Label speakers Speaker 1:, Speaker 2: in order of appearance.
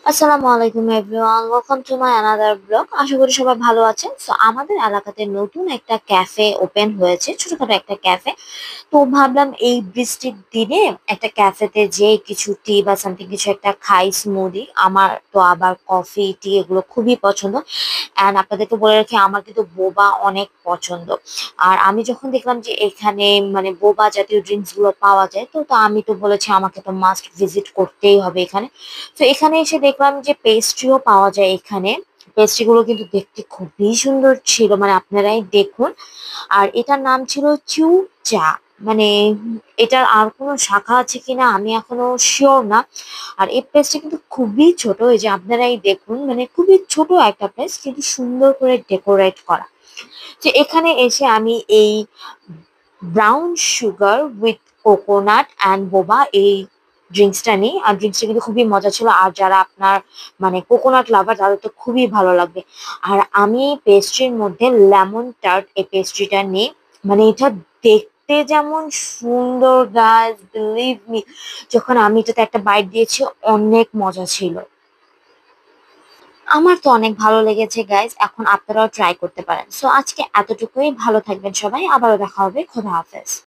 Speaker 1: আসসালামু আলাইকুম everyone, welcome to my another blog. আশা করি সবাই ভালো আছেন। সো আমাদের এলাকাতে নতুন একটা ক্যাফে ওপেন হয়েছে, ছোটখাটো একটা ক্যাফে। তো ভাবলাম এই বৃষ্টির দিনে একটা ক্যাফেতে যে কিছু টি বা সামথিং কিছু একটা খাই, স্মুদি। আমার তো আবার কফি টি এগুলো খুবই পছন্দ। অ্যান্ড আপনাদেরকে বলে রাখি, আমার কিন্তু বোবা অনেক পছন্দ। আর আমি যখন দেখলাম যে এখানে মানে বোবা জাতীয় ড্রিঙ্কস গুলো পাওয়া যায়, তো আমি তো বলেছি আমাকে তো মাস্ট ভিজিট করতেই হবে এখানে। তো এখানে এসে দেখলাম যে পেস্ট্রিও পাওয়া যায় এখানে। পেস্ট্রি গুলো কিন্তু দেখতে খুবই সুন্দর ছিল, মানে আপনারাই দেখুন। আর এটার নাম ছিল চু চা। মানে এটার আর কোনো শাখা আছে কিনা আমি এখনো শিওর না। আর এই প্লেসটা কিন্তু খুবই ছোট, এই যে আপনারাই দেখুন, মানে খুবই ছোট একটা প্লেস কিন্তু সুন্দর করে ডেকোরেট করা। যে এখানে এসে আমি এই brown sugar with coconut and বোবা এই ড্রিঙ্কসটা নিই। আর ড্রিঙ্কসটা কিন্তু খুবই মজা ছিল। আর যারা আপনার মানে কোকোনাট লাভার তাদের তো খুবই ভালো লাগবে। আর আমি পেস্ট্রির মধ্যে লেমন টার্ট এই পেস্ট্রিটা নিই। মানে এটা দেখতে যেমন সুন্দর, গাইস বিলিভ মি, যখন আমি এটাতে একটা বাইট দিয়েছি অনেক মজা ছিল। আমার তো অনেক ভালো লেগেছে গাইস, এখন আপনারাও ট্রাই করতে পারেন। সো আজকে এতটুকুই, ভালো থাকবেন সবাই, আবারও দেখা হবে, খোদা হাফেজ।